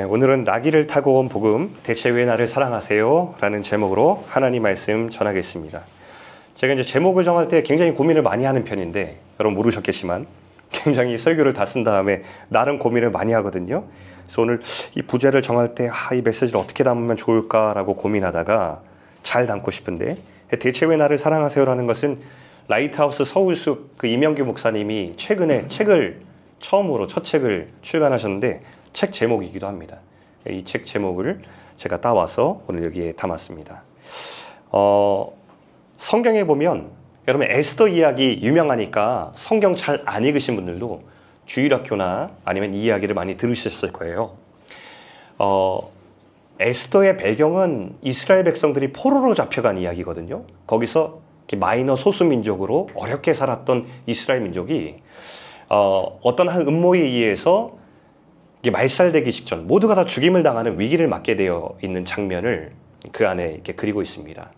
오늘은 나귀를 타고 온 복음, 대체 왜 나를 사랑하세요? 라는 제목으로 하나님 말씀 전하겠습니다. 제가 이제 제목을 정할 때 굉장히 고민을 많이 하는 편인데, 여러분 모르셨겠지만 굉장히 설교를 다 쓴 다음에 나름 고민을 많이 하거든요. 그래서 오늘 이 부제를 정할 때 이 메시지를 어떻게 담으면 좋을까라고 고민하다가 잘 담고 싶은데, 대체 왜 나를 사랑하세요라는 것은 라이트하우스 서울숲 그 이명규 목사님이 최근에 처음으로 첫 책을 출간하셨는데, 책 제목이기도 합니다. 이 책 제목을 제가 따와서 오늘 여기에 담았습니다. 성경에 보면 여러분 에스더 이야기 유명하니까 성경 잘 안 읽으신 분들도 주일학교나 아니면 이 이야기를 많이 들으셨을 거예요. 에스더의 배경은 이스라엘 백성들이 포로로 잡혀간 이야기거든요. 거기서 마이너 소수민족으로 어렵게 살았던 이스라엘 민족이 어떤 한 음모에 의해서 말살되기 직전 모두가 다 죽임을 당하는 위기를 맞게 되어 있는 장면을 그 안에 이렇게 그리고 있습니다.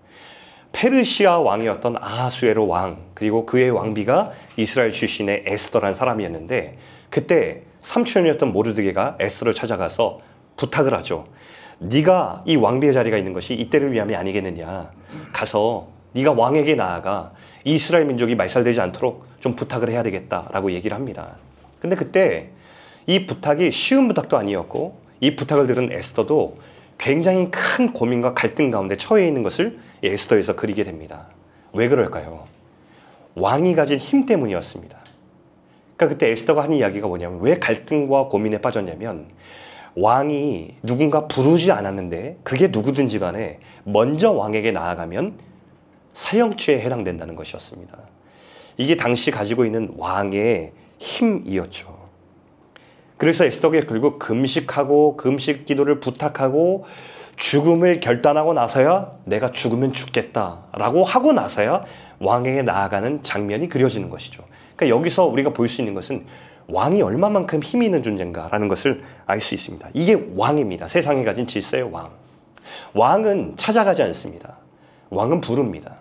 페르시아 왕이었던 아하수에로 왕, 그리고 그의 왕비가 이스라엘 출신의 에스더라는 사람이었는데, 그때 삼촌이었던 모르드게가 에스더를 찾아가서 부탁을 하죠. 네가 이 왕비의 자리가 있는 것이 이때를 위함이 아니겠느냐. 가서 네가 왕에게 나아가 이스라엘 민족이 말살되지 않도록 좀 부탁을 해야 되겠다라고 얘기를 합니다. 근데 그때 이 부탁이 쉬운 부탁도 아니었고, 이 부탁을 들은 에스더도 굉장히 큰 고민과 갈등 가운데 처해 있는 것을 에스더에서 그리게 됩니다. 왜 그럴까요? 왕이 가진 힘 때문이었습니다. 그러니까 그때 에스더가 하는 이야기가 뭐냐면, 왜 갈등과 고민에 빠졌냐면, 왕이 누군가 부르지 않았는데 그게 누구든지 간에 먼저 왕에게 나아가면 사형죄에 해당된다는 것이었습니다. 이게 당시 가지고 있는 왕의 힘이었죠. 그래서 에스더가 결국 금식하고 금식 기도를 부탁하고 죽음을 결단하고 나서야 내가 죽으면 죽겠다라고 하고 나서야 왕에게 나아가는 장면이 그려지는 것이죠. 그러니까 여기서 우리가 볼 수 있는 것은 왕이 얼마만큼 힘이 있는 존재인가라는 것을 알 수 있습니다. 이게 왕입니다. 세상에 가진 질서의 왕. 왕은 찾아가지 않습니다. 왕은 부릅니다.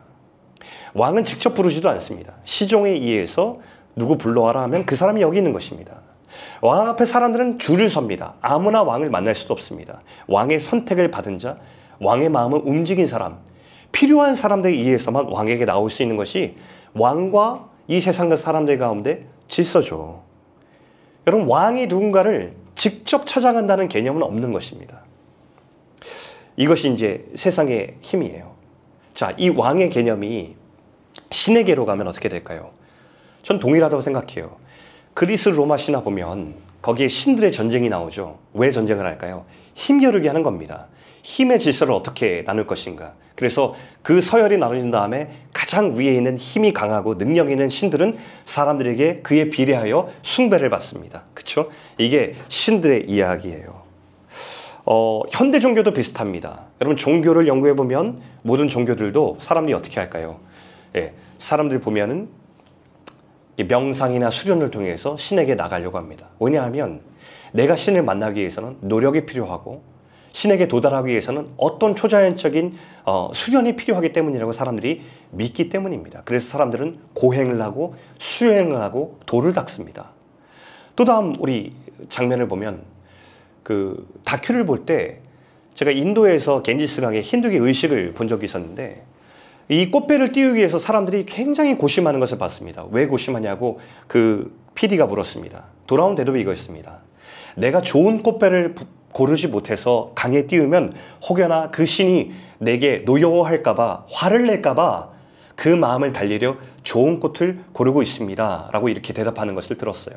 왕은 직접 부르지도 않습니다. 시종에 의해서 누구 불러와라 하면 그 사람이 여기 있는 것입니다. 왕 앞에 사람들은 줄을 섭니다. 아무나 왕을 만날 수도 없습니다. 왕의 선택을 받은 자, 왕의 마음을 움직인 사람, 필요한 사람들에 의해서만 왕에게 나올 수 있는 것이 왕과 이 세상의 사람들 가운데 질서죠. 여러분, 왕이 누군가를 직접 찾아간다는 개념은 없는 것입니다. 이것이 이제 세상의 힘이에요. 자, 이 왕의 개념이 신에게로 가면 어떻게 될까요? 전 동일하다고 생각해요. 그리스 로마 신화 보면 거기에 신들의 전쟁이 나오죠. 왜 전쟁을 할까요? 힘겨루게 하는 겁니다. 힘의 질서를 어떻게 나눌 것인가. 그래서 그 서열이 나눠진 다음에 가장 위에 있는 힘이 강하고 능력 있는 신들은 사람들에게 그에 비례하여 숭배를 받습니다. 그렇죠? 이게 신들의 이야기예요. 현대 종교도 비슷합니다. 여러분, 종교를 연구해 보면 모든 종교들도 사람들이 어떻게 할까요? 사람들이 보면은 명상이나 수련을 통해서 신에게 나가려고 합니다. 왜냐하면 내가 신을 만나기 위해서는 노력이 필요하고, 신에게 도달하기 위해서는 어떤 초자연적인 수련이 필요하기 때문이라고 사람들이 믿기 때문입니다. 그래서 사람들은 고행을 하고 수행을 하고 도를 닦습니다. 또 다음 우리 장면을 보면, 그 다큐를 볼 때 제가 인도에서 겐지스강의 힌두교 의식을 본 적이 있었는데, 이 꽃배를 띄우기 위해서 사람들이 굉장히 고심하는 것을 봤습니다. 왜 고심하냐고 그 PD가 물었습니다. 돌아온 대답이 이거였습니다. 내가 좋은 꽃배를 고르지 못해서 강에 띄우면 혹여나 그 신이 내게 노여워할까봐, 화를 낼까봐 그 마음을 달래려 좋은 꽃을 고르고 있습니다 라고 이렇게 대답하는 것을 들었어요.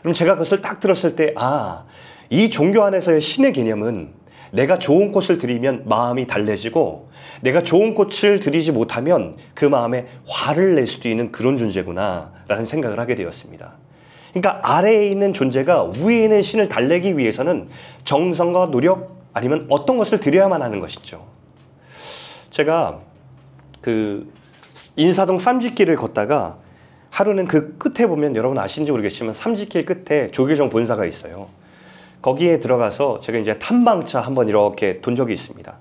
그럼 제가 그것을 딱 들었을 때, 이 종교 안에서의 신의 개념은 내가 좋은 꽃을 드리면 마음이 달래지고, 내가 좋은 꽃을 드리지 못하면 그 마음에 화를 낼 수도 있는 그런 존재구나 라는 생각을 하게 되었습니다. 그러니까 아래에 있는 존재가 위에 있는 신을 달래기 위해서는 정성과 노력, 아니면 어떤 것을 드려야만 하는 것이죠. 제가 그 인사동 쌈짓길을 걷다가 하루는 그 끝에 보면, 여러분 아시는지 모르겠지만 쌈짓길 끝에 조계종 본사가 있어요. 거기에 들어가서 제가 이제 탐방차 한번 이렇게 돈 적이 있습니다.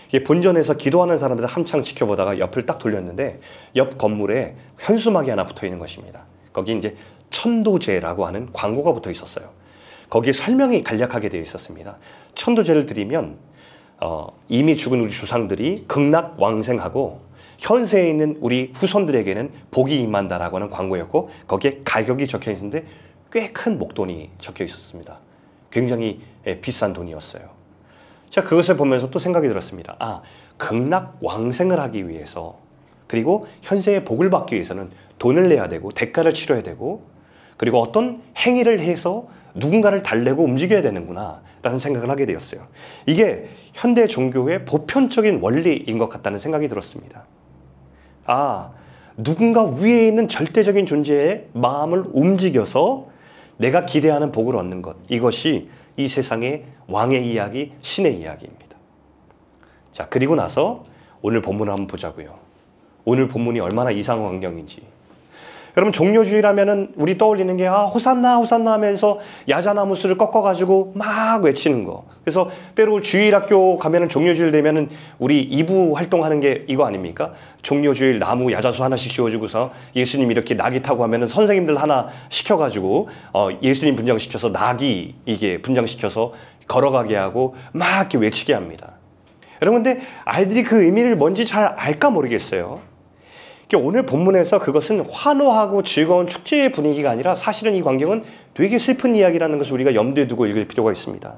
이게 본전에서 기도하는 사람들을 한창 지켜보다가 옆을 딱 돌렸는데 옆 건물에 현수막이 하나 붙어 있는 것입니다. 거기 이제 천도제라고 하는 광고가 붙어 있었어요. 거기에 설명이 간략하게 되어 있었습니다. 천도제를 드리면 이미 죽은 우리 조상들이 극락왕생하고 현세에 있는 우리 후손들에게는 복이 임한다라고 하는 광고였고, 거기에 가격이 적혀 있는데 꽤 큰 목돈이 적혀 있었습니다. 굉장히 비싼 돈이었어요. 자, 그것을 보면서 또 생각이 들었습니다. 아, 극락왕생을 하기 위해서, 그리고 현세의 복을 받기 위해서는 돈을 내야 되고 대가를 치러야 되고, 그리고 어떤 행위를 해서 누군가를 달래고 움직여야 되는구나 라는 생각을 하게 되었어요. 이게 현대 종교의 보편적인 원리인 것 같다는 생각이 들었습니다. 아, 누군가 위에 있는 절대적인 존재의 마음을 움직여서 내가 기대하는 복을 얻는 것, 이것이 이 세상의 왕의 이야기, 신의 이야기입니다. 자, 그리고 나서 오늘 본문을 한번 보자고요. 오늘 본문이 얼마나 이상한 광경인지. 여러분, 종료주의라면은 우리 떠올리는 게 호산나 호산나 하면서 야자나무 술을 꺾어가지고 막 외치는 거. 그래서 때로 주일학교 가면은 종료주일 되면은 우리 2부 활동하는 게 이거 아닙니까? 종료주일 나무 야자수 하나씩 씌워주고서 예수님 이렇게 나귀 타고 하면은 선생님들 하나 시켜가지고 예수님 분장시켜서 나귀 이게 분장시켜서 걸어가게 하고 막 이렇게 외치게 합니다. 여러분, 근데 아이들이 그 의미를 뭔지 잘 알까 모르겠어요. 오늘 본문에서 그것은 환호하고 즐거운 축제의 분위기가 아니라 사실은 이 광경은 되게 슬픈 이야기라는 것을 우리가 염두에 두고 읽을 필요가 있습니다.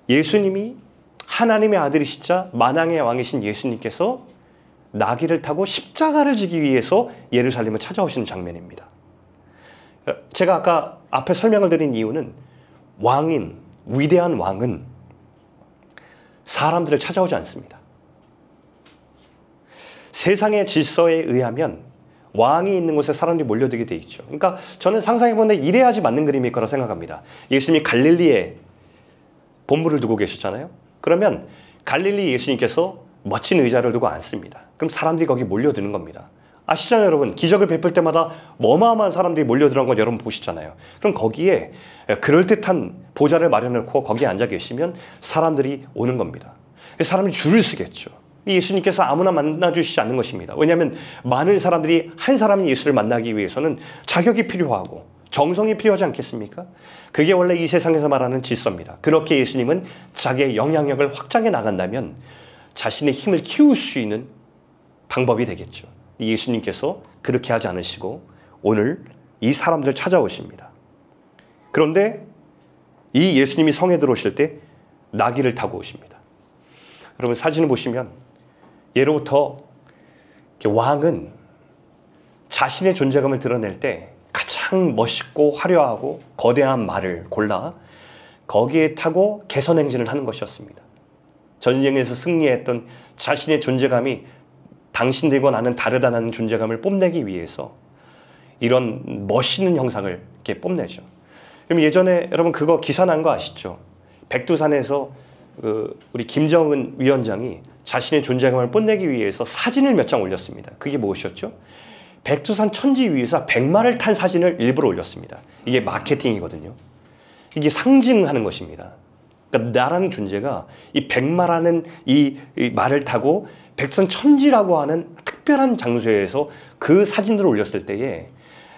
예수님이 하나님의 아들이시자 만왕의 왕이신 예수님께서 나귀를 타고 십자가를 지기 위해서 예루살렘을 찾아오시는 장면입니다. 제가 아까 앞에 설명을 드린 이유는 위대한 왕은 사람들을 찾아오지 않습니다. 세상의 질서에 의하면 왕이 있는 곳에 사람들이 몰려들게 돼 있죠. 그러니까 저는 상상해보는데 이래야지 맞는 그림일 거라 생각합니다. 예수님이 갈릴리에 본부를 두고 계셨잖아요. 그러면 갈릴리 예수님께서 멋진 의자를 두고 앉습니다. 그럼 사람들이 거기 몰려드는 겁니다. 아시잖아요, 여러분. 기적을 베풀 때마다 어마어마한 사람들이 몰려들어간 걸 여러분 보시잖아요. 그럼 거기에 그럴듯한 보좌를 마련해놓고 거기에 앉아 계시면 사람들이 오는 겁니다. 사람들이 줄을 서겠죠. 예수님께서 아무나 만나주시지 않는 것입니다. 왜냐하면 많은 사람들이 한 사람이 예수를 만나기 위해서는 자격이 필요하고 정성이 필요하지 않겠습니까? 그게 원래 이 세상에서 말하는 질서입니다. 그렇게 예수님은 자기의 영향력을 확장해 나간다면 자신의 힘을 키울 수 있는 방법이 되겠죠. 예수님께서 그렇게 하지 않으시고 오늘 이 사람들을 찾아오십니다. 그런데 이 예수님이 성에 들어오실 때 나귀를 타고 오십니다. 여러분, 사진을 보시면 예로부터 왕은 자신의 존재감을 드러낼 때 가장 멋있고 화려하고 거대한 말을 골라 거기에 타고 개선행진을 하는 것이었습니다. 전쟁에서 승리했던 자신의 존재감이 당신들과 나는 다르다는 존재감을 뽐내기 위해서 이런 멋있는 형상을 이렇게 뽐내죠. 그럼 예전에 여러분 그거 기사 난 거 아시죠? 백두산에서 우리 김정은 위원장이 자신의 존재감을 뽐내기 위해서 사진을 몇 장 올렸습니다. 그게 무엇이었죠? 백두산 천지 위에서 백마를 탄 사진을 일부러 올렸습니다. 이게 마케팅이거든요. 이게 상징하는 것입니다. 그러니까 나라는 존재가 이 백마라는 이 말을 타고 백두산 천지라고 하는 특별한 장소에서 그 사진들을 올렸을 때에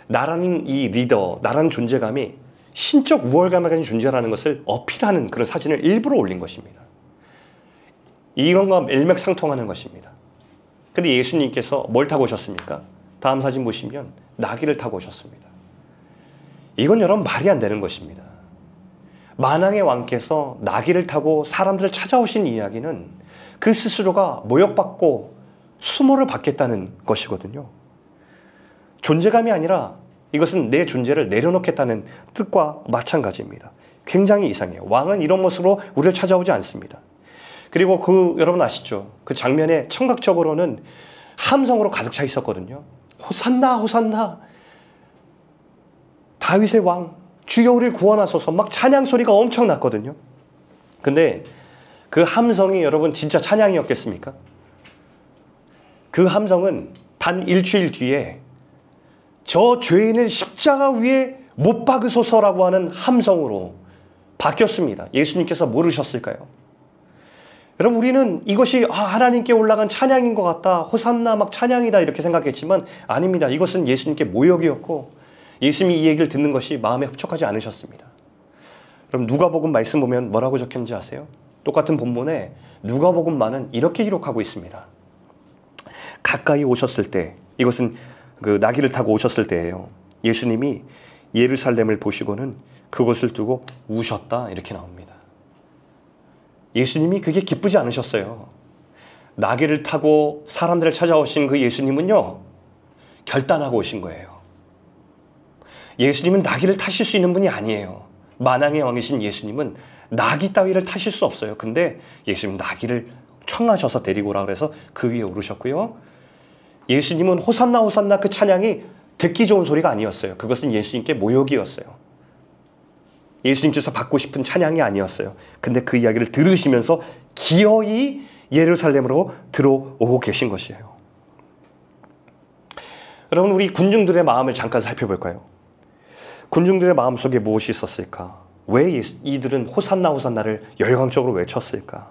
나라는 이 리더, 나라는 존재감이 신적 우월감을 가진 존재라는 것을 어필하는 그런 사진을 일부러 올린 것입니다. 이런 거 일맥상통하는 것입니다. 근데 예수님께서 뭘 타고 오셨습니까? 다음 사진 보시면 나귀를 타고 오셨습니다. 이건 여러분 말이 안 되는 것입니다. 만왕의 왕께서 나귀를 타고 사람들을 찾아오신 이야기는 그 스스로가 모욕받고 수모를 받겠다는 것이거든요. 존재감이 아니라 이것은 내 존재를 내려놓겠다는 뜻과 마찬가지입니다. 굉장히 이상해요. 왕은 이런 모습으로 우리를 찾아오지 않습니다. 그리고 여러분 아시죠? 그 장면에 청각적으로는 함성으로 가득 차 있었거든요. 호산나 호산나 다윗의 왕 주여 우리를 구원하소서 막 찬양 소리가 엄청 났거든요. 근데 그 함성이 여러분 진짜 찬양이었겠습니까? 그 함성은 단 일주일 뒤에 저 죄인을 십자가 위에 못 박으소서라고 하는 함성으로 바뀌었습니다. 예수님께서 모르셨을까요? 여러분, 우리는 이것이 하나님께 올라간 찬양인 것 같다, 호산나 막 찬양이다 이렇게 생각했지만 아닙니다. 이것은 예수님께 모욕이었고 예수님이 이 얘기를 듣는 것이 마음에 흡족하지 않으셨습니다. 그럼 누가복음 말씀 보면 뭐라고 적혔는지 아세요? 똑같은 본문에 누가복음만은 이렇게 기록하고 있습니다. 가까이 오셨을 때, 이것은 그 나귀를 타고 오셨을 때예요. 예수님이 예루살렘을 보시고는 그곳을 두고 우셨다, 이렇게 나옵니다. 예수님이 그게 기쁘지 않으셨어요. 나귀를 타고 사람들을 찾아오신 그 예수님은요, 결단하고 오신 거예요. 예수님은 나귀를 타실 수 있는 분이 아니에요. 만왕의 왕이신 예수님은 나귀 따위를 타실 수 없어요. 근데 예수님 나귀를 청하셔서 데리고 오라 그래서 그 위에 오르셨고요. 예수님은 호산나 호산나 그 찬양이 듣기 좋은 소리가 아니었어요. 그것은 예수님께 모욕이었어요. 예수님께서 받고 싶은 찬양이 아니었어요. 근데 그 이야기를 들으시면서 기어이 예루살렘으로 들어오고 계신 것이에요. 여러분, 우리 군중들의 마음을 잠깐 살펴볼까요? 군중들의 마음속에 무엇이 있었을까? 왜 이들은 호산나 호산나를 열광적으로 외쳤을까?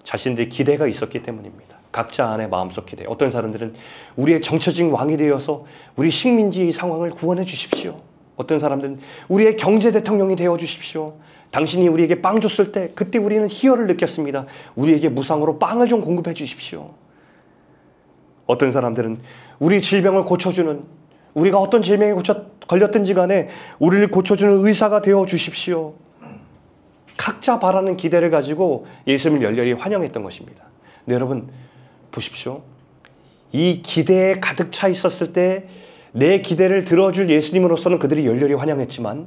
자신들의 기대가 있었기 때문입니다. 각자 안에 마음속 기대. 어떤 사람들은 우리의 정처진 왕이 되어서 우리 식민지의 상황을 구원해 주십시오. 어떤 사람들은 우리의 경제 대통령이 되어 주십시오. 당신이 우리에게 빵 줬을 때 그때 우리는 희열을 느꼈습니다. 우리에게 무상으로 빵을 좀 공급해 주십시오. 어떤 사람들은 우리 질병을 고쳐주는, 우리가 어떤 질병에 걸렸든지 간에 우리를 고쳐주는 의사가 되어 주십시오. 각자 바라는 기대를 가지고 예수님을 열렬히 환영했던 것입니다. 근데 여러분 보십시오. 이 기대에 가득 차 있었을 때 내 기대를 들어줄 예수님으로서는 그들이 열렬히 환영했지만,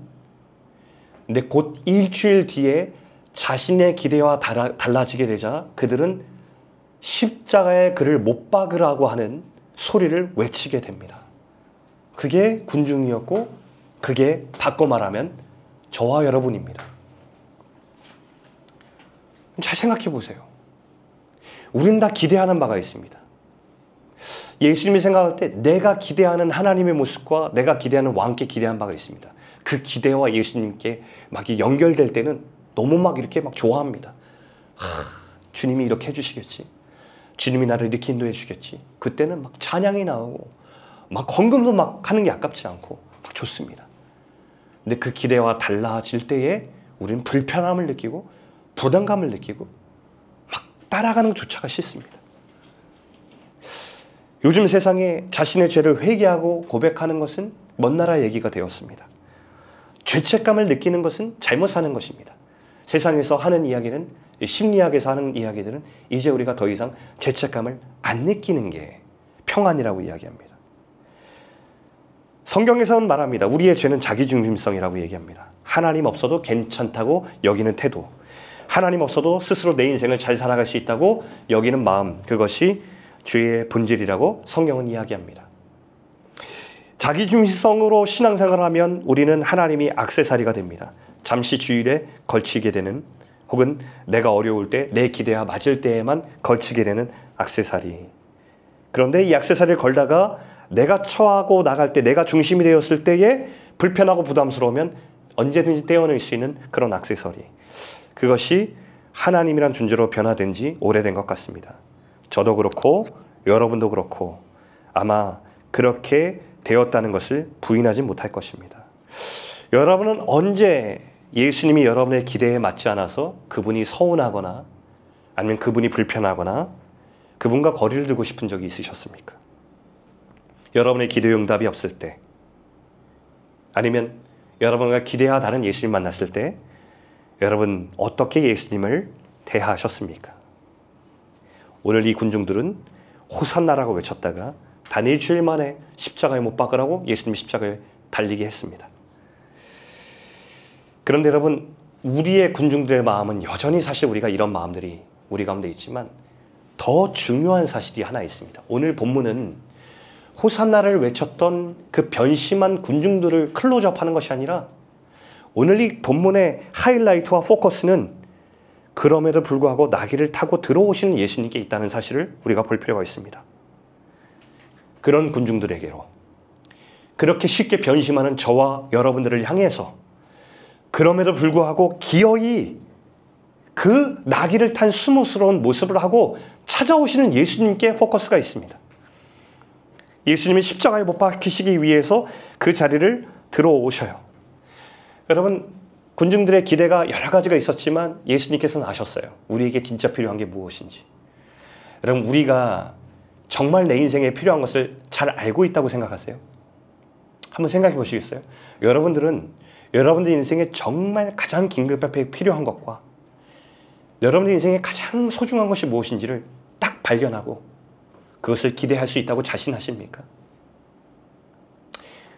근데 곧 일주일 뒤에 자신의 기대와 달라지게 되자 그들은 십자가에 그를 못 박으라고 하는 소리를 외치게 됩니다. 그게 군중이었고, 그게 바꿔 말하면 저와 여러분입니다. 잘 생각해 보세요. 우리는 다 기대하는 바가 있습니다. 예수님이 생각할 때 내가 기대하는 하나님의 모습과 내가 기대하는 왕께 기대한 바가 있습니다. 그 기대와 예수님께 막 연결될 때는 너무 막 이렇게 막 좋아합니다. 주님이 이렇게 해주시겠지. 주님이 나를 이렇게 인도해 주겠지. 그때는 막 찬양이 나오고 막 헌금도 막 하는 게 아깝지 않고 막 좋습니다. 근데 그 기대와 달라질 때에 우리는 불편함을 느끼고 부담감을 느끼고 막 따라가는 것조차가 싫습니다. 요즘 세상에 자신의 죄를 회개하고 고백하는 것은 먼 나라 얘기가 되었습니다. 죄책감을 느끼는 것은 잘못 사는 것입니다. 세상에서 하는 이야기는, 심리학에서 하는 이야기들은 이제 우리가 더 이상 죄책감을 안 느끼는 게 평안이라고 이야기합니다. 성경에서는 말합니다. 우리의 죄는 자기중심성이라고 얘기합니다. 하나님 없어도 괜찮다고 여기는 태도, 하나님 없어도 스스로 내 인생을 잘 살아갈 수 있다고 여기는 마음, 그것이 죄의 본질이라고 성경은 이야기합니다. 자기중심성으로 신앙생활을 하면 우리는 하나님이 액세서리가 됩니다. 잠시 주일에 걸치게 되는, 혹은 내가 어려울 때 내 기대와 맞을 때에만 걸치게 되는 액세서리. 그런데 이 액세서리를 걸다가 내가 처하고 나갈 때, 내가 중심이 되었을 때에 불편하고 부담스러우면 언제든지 떼어낼 수 있는 그런 액세서리. 그것이 하나님이란 존재로 변화된 지 오래된 것 같습니다. 저도 그렇고 여러분도 그렇고 아마 그렇게 되었다는 것을 부인하지 못할 것입니다. 여러분은 언제 예수님이 여러분의 기대에 맞지 않아서 그분이 서운하거나 아니면 그분이 불편하거나 그분과 거리를 두고 싶은 적이 있으셨습니까? 여러분의 기도의 응답이 없을 때, 아니면 여러분과 기대와 다른 예수님 만났을 때 여러분 어떻게 예수님을 대하셨습니까? 오늘 이 군중들은 호산나라고 외쳤다가 단 일주일 만에 십자가에 못 박으라고 예수님이 십자가에 달리게 했습니다. 그런데 여러분, 우리의 군중들의 마음은 여전히 사실 우리가 이런 마음들이 우리 가운데 있지만 더 중요한 사실이 하나 있습니다. 오늘 본문은 호산나를 외쳤던 그 변심한 군중들을 클로즈업하는 것이 아니라 오늘 이 본문의 하이라이트와 포커스는 그럼에도 불구하고 나귀를 타고 들어오시는 예수님께 있다는 사실을 우리가 볼 필요가 있습니다. 그런 군중들에게로, 그렇게 쉽게 변심하는 저와 여러분들을 향해서 그럼에도 불구하고 기어이 그 나귀를 탄 수모스러운 모습을 하고 찾아오시는 예수님께 포커스가 있습니다. 예수님이 십자가에 못 박히시기 위해서 그 자리를 들어오셔요. 여러분, 군중들의 기대가 여러 가지가 있었지만 예수님께서는 아셨어요. 우리에게 진짜 필요한 게 무엇인지. 여러분, 우리가 정말 내 인생에 필요한 것을 잘 알고 있다고 생각하세요? 한번 생각해 보시겠어요? 여러분들은 여러분들 인생에 정말 가장 긴급하게 필요한 것과 여러분들 인생에 가장 소중한 것이 무엇인지를 딱 발견하고 그것을 기대할 수 있다고 자신하십니까?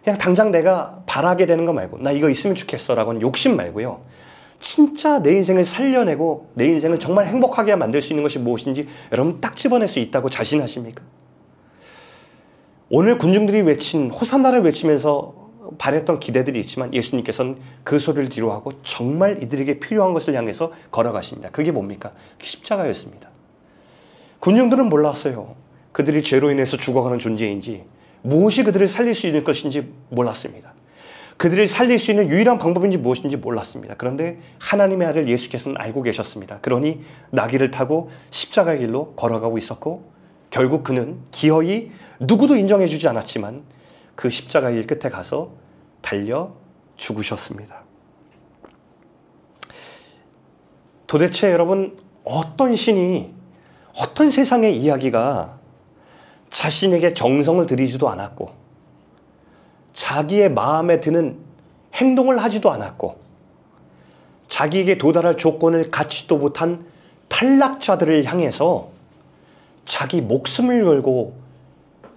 그냥 당장 내가 바라게 되는 거 말고 나 이거 있으면 좋겠어 라고는 욕심 말고요. 진짜 내 인생을 살려내고 내 인생을 정말 행복하게 만들 수 있는 것이 무엇인지 여러분 딱 집어낼 수 있다고 자신하십니까? 오늘 군중들이 외친 호산나를 외치면서 바랬던 기대들이 있지만 예수님께서는 그 소리를 뒤로하고 정말 이들에게 필요한 것을 향해서 걸어가십니다. 그게 뭡니까? 십자가였습니다. 군중들은 몰랐어요. 그들이 죄로 인해서 죽어가는 존재인지 무엇이 그들을 살릴 수 있는 것인지 몰랐습니다. 그들을 살릴 수 있는 유일한 방법인지 무엇인지 몰랐습니다. 그런데 하나님의 아들 예수께서는 알고 계셨습니다. 그러니 나귀를 타고 십자가의 길로 걸어가고 있었고 결국 그는 기어이 누구도 인정해주지 않았지만 그 십자가의 길 끝에 가서 달려 죽으셨습니다. 도대체 여러분, 어떤 신이, 어떤 세상의 이야기가 자신에게 정성을 들이지도 않았고 자기의 마음에 드는 행동을 하지도 않았고 자기에게 도달할 조건을 갖지도 못한 탈락자들을 향해서 자기 목숨을 걸고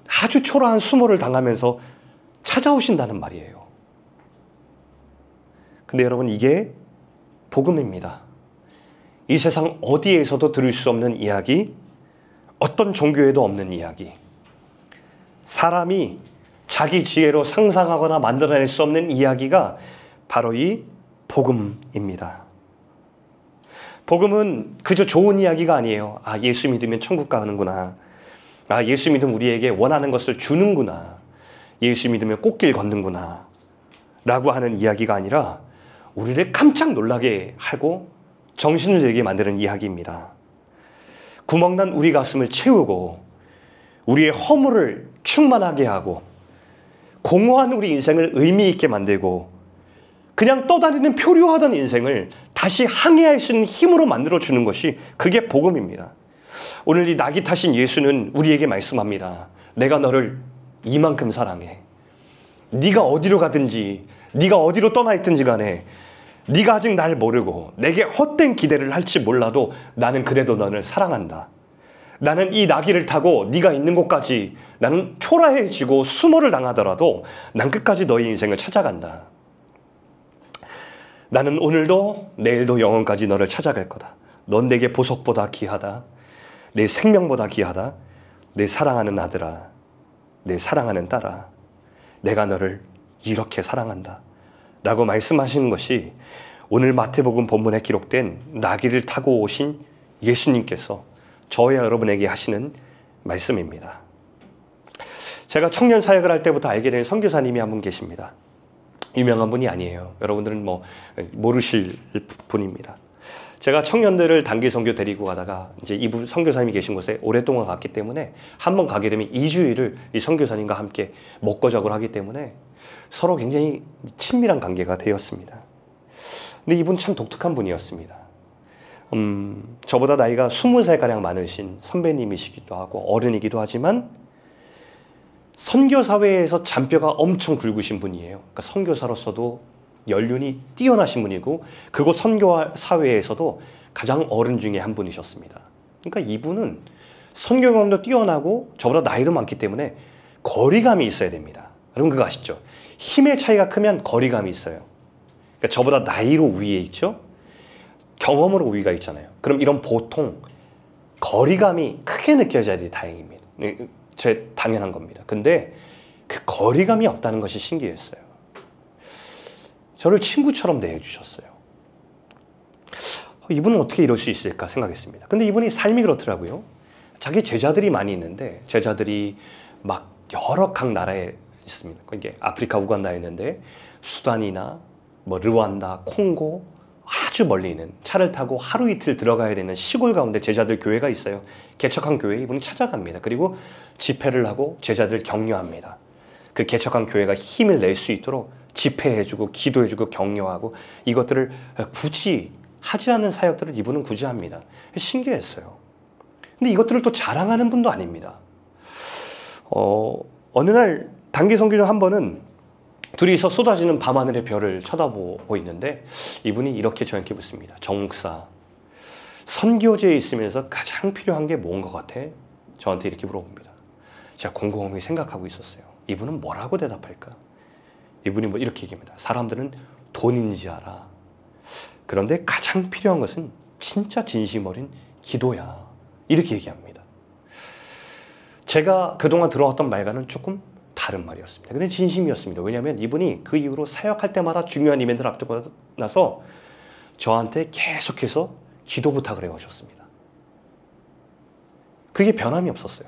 아주 초라한 수모를 당하면서 찾아오신다는 말이에요. 근데 여러분, 이게 복음입니다. 이 세상 어디에서도 들을 수 없는 이야기, 어떤 종교에도 없는 이야기, 사람이 자기 지혜로 상상하거나 만들어낼 수 없는 이야기가 바로 이 복음입니다. 복음은 그저 좋은 이야기가 아니에요. 아, 예수 믿으면 천국 가는구나. 아, 예수 믿으면 우리에게 원하는 것을 주는구나. 예수 믿으면 꽃길 걷는구나. 라고 하는 이야기가 아니라 우리를 깜짝 놀라게 하고 정신을 들게 만드는 이야기입니다. 구멍난 우리 가슴을 채우고 우리의 허물을 충만하게 하고 공허한 우리 인생을 의미 있게 만들고 그냥 떠다니는 표류하던 인생을 다시 항해할 수 있는 힘으로 만들어주는 것이 그게 복음입니다. 오늘 이 낙이 타신 예수는 우리에게 말씀합니다. 내가 너를 이만큼 사랑해. 네가 어디로 가든지 네가 어디로 떠나 있든지 간에 네가 아직 날 모르고 내게 헛된 기대를 할지 몰라도 나는 그래도 너를 사랑한다. 나는 이 나귀를 타고 네가 있는 곳까지 나는 초라해지고 수모를 당하더라도 난 끝까지 너의 인생을 찾아간다. 나는 오늘도 내일도 영원까지 너를 찾아갈 거다. 넌 내게 보석보다 귀하다. 내 생명보다 귀하다. 내 사랑하는 아들아, 내 사랑하는 딸아, 내가 너를 이렇게 사랑한다 라고 말씀하시는 것이 오늘 마태복음 본문에 기록된 나귀를 타고 오신 예수님께서 저와 여러분에게 하시는 말씀입니다. 제가 청년 사역을 할 때부터 알게 된 선교사님이 한 분 계십니다. 유명한 분이 아니에요. 여러분들은 모르실 분입니다. 제가 청년들을 단기 선교 데리고 가다가 이제 이분 선교사님이 계신 곳에 오랫동안 갔기 때문에 한번 가게 되면 2주일을 이 선교사님과 함께 먹고 자고 하기 때문에 서로 굉장히 친밀한 관계가 되었습니다. 근데 이분 참 독특한 분이었습니다. 저보다 나이가 20살가량 많으신 선배님이시기도 하고 어른이기도 하지만 선교사회에서 잔뼈가 엄청 굵으신 분이에요. 그러니까 선교사로서도 연륜이 뛰어나신 분이고 그곳 선교사회에서도 가장 어른 중에 한 분이셨습니다. 그러니까 이분은 선교 경험도 뛰어나고 저보다 나이도 많기 때문에 거리감이 있어야 됩니다. 여러분 그거 아시죠? 힘의 차이가 크면 거리감이 있어요. 그러니까 저보다 나이로 위에 있죠? 경험으로 우위가 있잖아요. 그럼 이런 보통 거리감이 크게 느껴져야 돼 다행입니다. 제 당연한 겁니다. 근데 그 거리감이 없다는 것이 신기했어요. 저를 친구처럼 대해주셨어요. 이분은 어떻게 이럴 수 있을까 생각했습니다. 근데 이분이 삶이 그렇더라고요. 자기 제자들이 많이 있는데 제자들이 막 여러 각 나라에 있습니다. 이게 아프리카 우간다에 있는데 수단이나 르완다, 콩고 아주 멀리 있는 차를 타고 하루 이틀 들어가야 되는 시골 가운데 제자들 교회가 있어요. 개척한 교회에 이분이 찾아갑니다. 그리고 집회를 하고 제자들 격려합니다. 그 개척한 교회가 힘을 낼 수 있도록 집회해주고 기도해주고 격려하고 이것들을 굳이 하지 않는 사역들을 이분은 굳이 합니다. 신기했어요. 근데 이것들을 또 자랑하는 분도 아닙니다. 어느 날 단기 선교 중 한 번은 둘이서 쏟아지는 밤하늘의 별을 쳐다보고 있는데 이분이 이렇게 저에게 묻습니다. 정 목사, 선교지에 있으면서 가장 필요한 게 뭔 것 같아? 저한테 이렇게 물어봅니다. 제가 곰곰이 생각하고 있었어요. 이분은 뭐라고 대답할까? 이분이 뭐 이렇게 얘기합니다. 사람들은 돈인지 알아. 그런데 가장 필요한 것은 진짜 진심 어린 기도야. 이렇게 얘기합니다. 제가 그동안 들어왔던 말과는 조금 다른 말이었습니다. 근데 진심이었습니다. 왜냐하면 이분이 그 이후로 사역할 때마다 중요한 이벤트를 앞두고 나서 저한테 계속해서 기도 부탁을 해오셨습니다. 그게 변함이 없었어요.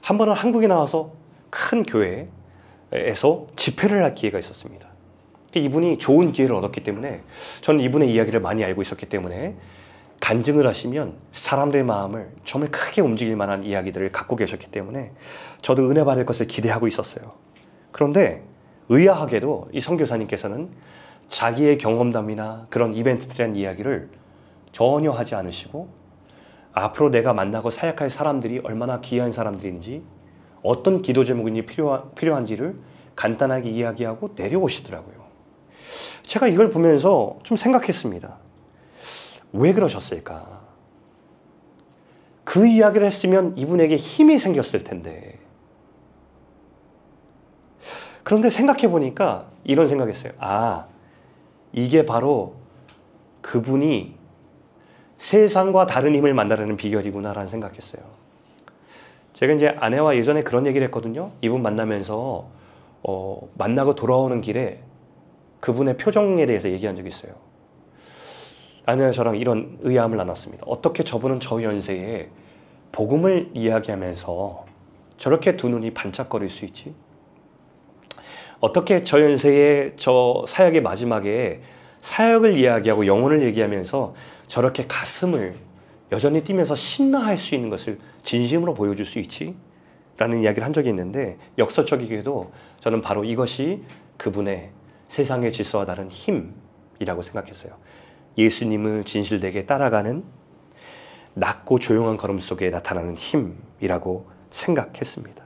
한 번은 한국에 나와서 큰 교회에서 집회를 할 기회가 있었습니다. 이분이 좋은 기회를 얻었기 때문에 저는 이분의 이야기를 많이 알고 있었기 때문에 간증을 하시면 사람들의 마음을 정말 크게 움직일 만한 이야기들을 갖고 계셨기 때문에 저도 은혜 받을 것을 기대하고 있었어요. 그런데 의아하게도 이 선교사님께서는 자기의 경험담이나 그런 이벤트들에 대한 이야기를 전혀 하지 않으시고 앞으로 내가 만나고 사역할 사람들이 얼마나 귀한 사람들인지 어떤 기도 제목이 필요한지를 간단하게 이야기하고 내려오시더라고요. 제가 이걸 보면서 좀 생각했습니다. 왜 그러셨을까? 그 이야기를 했으면 이분에게 힘이 생겼을 텐데. 그런데 생각해 보니까 이런 생각했어요. 아, 이게 바로 그분이 세상과 다른 힘을 만나려는 비결이구나라는 생각했어요. 제가 이제 아내와 예전에 그런 얘기를 했거든요. 이분 만나면서 만나고 돌아오는 길에 그분의 표정에 대해서 얘기한 적이 있어요. 아내와 저랑 이런 의아함을 나눴습니다. 어떻게 저분은 저 연세에 복음을 이야기하면서 저렇게 두 눈이 반짝거릴 수 있지? 어떻게 저 연세에 저 사역의 마지막에 사역을 이야기하고 영혼을 얘기하면서 저렇게 가슴을 여전히 뛰면서 신나할 수 있는 것을 진심으로 보여줄 수 있지? 라는 이야기를 한 적이 있는데 역설적이게도 저는 바로 이것이 그분의 세상의 질서와 다른 힘이라고 생각했어요. 예수님을 진실되게 따라가는 낮고 조용한 걸음 속에 나타나는 힘이라고 생각했습니다.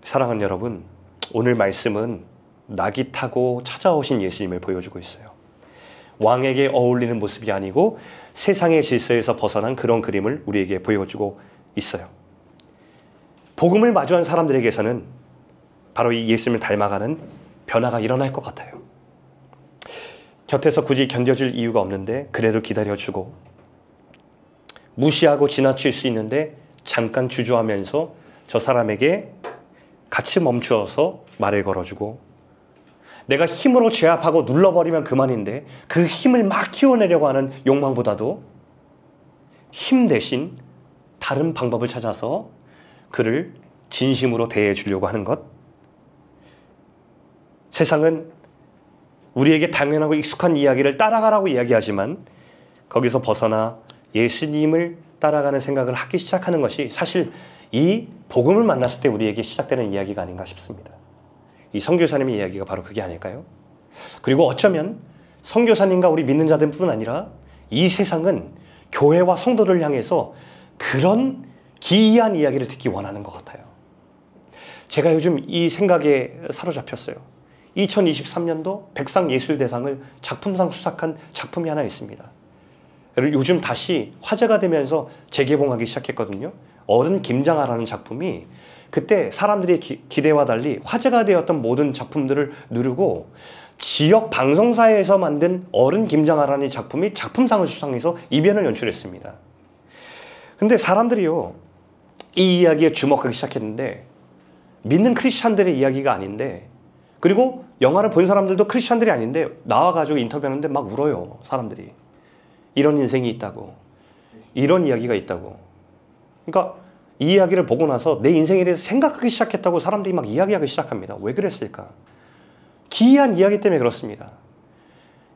사랑하는 여러분, 오늘 말씀은 낙이 타고 찾아오신 예수님을 보여주고 있어요. 왕에게 어울리는 모습이 아니고 세상의 질서에서 벗어난 그런 그림을 우리에게 보여주고 있어요. 복음을 마주한 사람들에게서는 바로 이 예수님을 닮아가는 변화가 일어날 것 같아요. 곁에서 굳이 견뎌줄 이유가 없는데 그래도 기다려주고, 무시하고 지나칠 수 있는데 잠깐 주저하면서 저 사람에게 같이 멈추어서 말을 걸어주고, 내가 힘으로 제압하고 눌러버리면 그만인데 그 힘을 막 키워내려고 하는 욕망보다도 힘 대신 다른 방법을 찾아서 그를 진심으로 대해주려고 하는 것. 세상은 우리에게 당연하고 익숙한 이야기를 따라가라고 이야기하지만 거기서 벗어나 예수님을 따라가는 생각을 하기 시작하는 것이 사실 이 복음을 만났을 때 우리에게 시작되는 이야기가 아닌가 싶습니다. 이 선교사님의 이야기가 바로 그게 아닐까요? 그리고 어쩌면 선교사님과 우리 믿는 자들뿐 아니라 이 세상은 교회와 성도를 향해서 그런 기이한 이야기를 듣기 원하는 것 같아요. 제가 요즘 이 생각에 사로잡혔어요. 2023년도 백상예술대상을 작품상 수상한 작품이 하나 있습니다. 요즘 다시 화제가 되면서 재개봉하기 시작했거든요. 어른 김장하라는 작품이 그때 사람들의 기대와 달리 화제가 되었던 모든 작품들을 누르고 지역 방송사에서 만든 어른 김장하라는 작품이 작품상을 수상해서 이변을 연출했습니다. 근데 사람들이요, 이 이야기에 주목하기 시작했는데 믿는 크리스찬들의 이야기가 아닌데, 그리고 영화를 본 사람들도 크리스찬들이 아닌데 나와가지고 인터뷰하는데 막 울어요. 사람들이. 이런 인생이 있다고, 이런 이야기가 있다고. 그러니까 이 이야기를 보고 나서 내 인생에 대해서 생각하기 시작했다고 사람들이 막 이야기하기 시작합니다. 왜 그랬을까? 기이한 이야기 때문에 그렇습니다.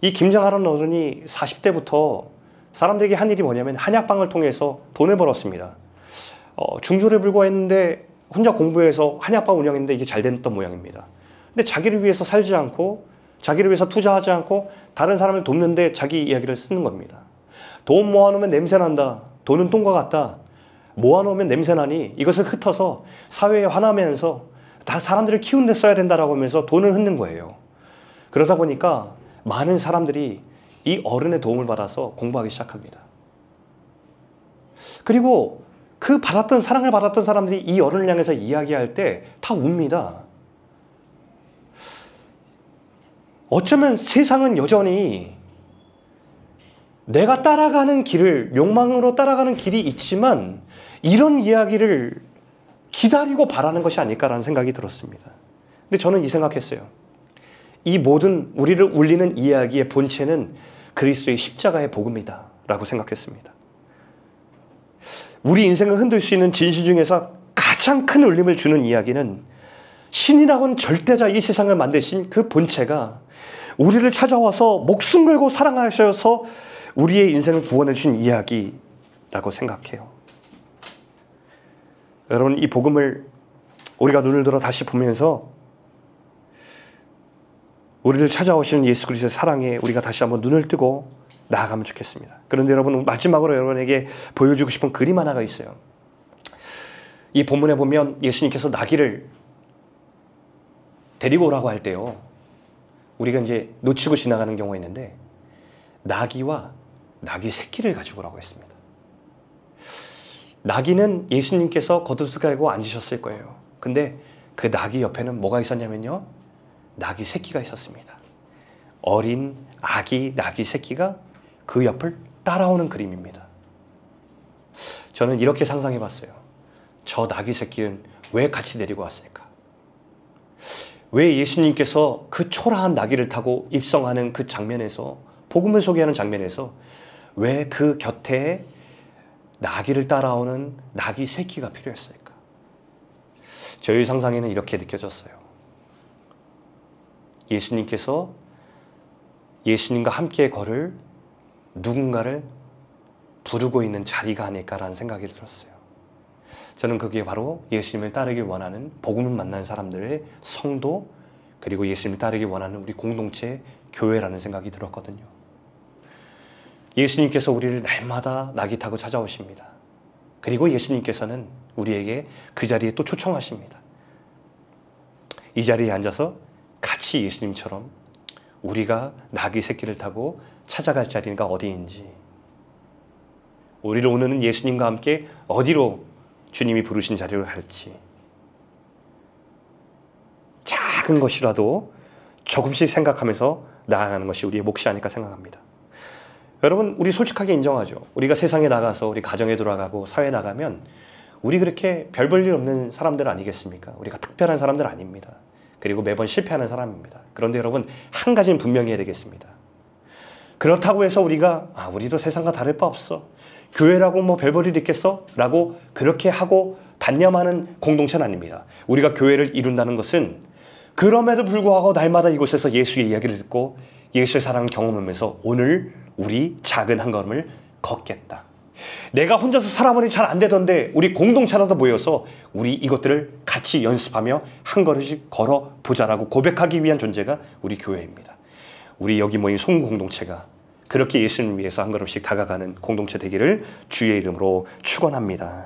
이 김장하라는 어른이 40대부터 사람들에게 한 일이 뭐냐면 한약방을 통해서 돈을 벌었습니다. 중졸에 불과했는데 혼자 공부해서 한약방 운영했는데 이게 잘 됐던 모양입니다. 근데 자기를 위해서 살지 않고 자기를 위해서 투자하지 않고 다른 사람을 돕는데 자기 이야기를 쓰는 겁니다. 돈 모아놓으면 냄새난다. 돈은 똥과 같다. 모아놓으면 냄새나니 이것을 흩어서 사회에 환하면서 다 사람들을 키우는 데 써야 된다라고 하면서 돈을 흩는 거예요. 그러다 보니까 많은 사람들이 이 어른의 도움을 받아서 공부하기 시작합니다. 그리고 그 사랑을 받았던 사람들이 이 어른을 향해서 이야기할 때 다 웁니다. 어쩌면 세상은 여전히 내가 따라가는 길을, 욕망으로 따라가는 길이 있지만 이런 이야기를 기다리고 바라는 것이 아닐까라는 생각이 들었습니다. 근데 저는 이 생각했어요. 이 모든 우리를 울리는 이야기의 본체는 그리스도의 십자가의 복음이다 라고 생각했습니다. 우리 인생을 흔들 수 있는 진실 중에서 가장 큰 울림을 주는 이야기는 신이라고는 절대자 이 세상을 만드신 그 본체가 우리를 찾아와서 목숨 걸고 사랑하셔서 우리의 인생을 구원해 주신 이야기라고 생각해요. 여러분, 이 복음을 우리가 눈을 들어 다시 보면서 우리를 찾아오시는 예수 그리스도의 사랑에 우리가 다시 한번 눈을 뜨고 나아가면 좋겠습니다. 그런데 여러분, 마지막으로 여러분에게 보여주고 싶은 그림 하나가 있어요. 이 본문에 보면 예수님께서 나귀를 데리고 오라고 할 때요, 우리가 이제 놓치고 지나가는 경우가 있는데 나귀와 나귀 새끼를 가지고 오라고 했습니다. 나귀는 예수님께서 겉옷을 깔고 앉으셨을 거예요. 근데 그 나귀 옆에는 뭐가 있었냐면요, 나귀 새끼가 있었습니다. 어린 아기 나귀 새끼가 그 옆을 따라오는 그림입니다. 저는 이렇게 상상해 봤어요. 저 나귀 새끼는 왜 같이 데리고 왔을까? 왜 예수님께서 그 초라한 나귀를 타고 입성하는 그 장면에서, 복음을 소개하는 장면에서 왜 그 곁에 나귀를 따라오는 나귀 새끼가 필요했을까? 저희 상상에는 이렇게 느껴졌어요. 예수님께서 예수님과 함께 걸을 누군가를 부르고 있는 자리가 아닐까라는 생각이 들었어요. 저는 그게 바로 예수님을 따르길 원하는, 복음을 만난 사람들의 성도, 그리고 예수님을 따르길 원하는 우리 공동체, 교회라는 생각이 들었거든요. 예수님께서 우리를 날마다 나귀 타고 찾아오십니다. 그리고 예수님께서는 우리에게 그 자리에 또 초청하십니다. 이 자리에 앉아서 같이 예수님처럼 우리가 나귀 새끼를 타고 찾아갈 자리가 어디인지, 우리를 오늘은 예수님과 함께 어디로 주님이 부르신 자리로 갈지, 작은 것이라도 조금씩 생각하면서 나아가는 것이 우리의 몫이 아닐까 생각합니다. 여러분, 우리 솔직하게 인정하죠. 우리가 세상에 나가서 우리 가정에 돌아가고 사회에 나가면 우리 그렇게 별 볼 일 없는 사람들 아니겠습니까? 우리가 특별한 사람들 아닙니다. 그리고 매번 실패하는 사람입니다. 그런데 여러분, 한 가지는 분명히 해야 되겠습니다. 그렇다고 해서 우리도 세상과 다를 바 없어, 교회라고 뭐 별 볼 일 있겠어? 라고 그렇게 하고 단념하는 공동체는 아닙니다. 우리가 교회를 이룬다는 것은 그럼에도 불구하고 날마다 이곳에서 예수의 이야기를 듣고 예수의 사랑을 경험하면서 오늘 우리 작은 한 걸음을 걷겠다. 내가 혼자서 살아보니 잘 안 되던데 우리 공동체라도 모여서 우리 이것들을 같이 연습하며 한 걸음씩 걸어보자라고 고백하기 위한 존재가 우리 교회입니다. 우리 여기 모인 송 공동체가 그렇게 예수님을 위해서 한 걸음씩 다가가는 공동체 되기를 주의 이름으로 축원합니다.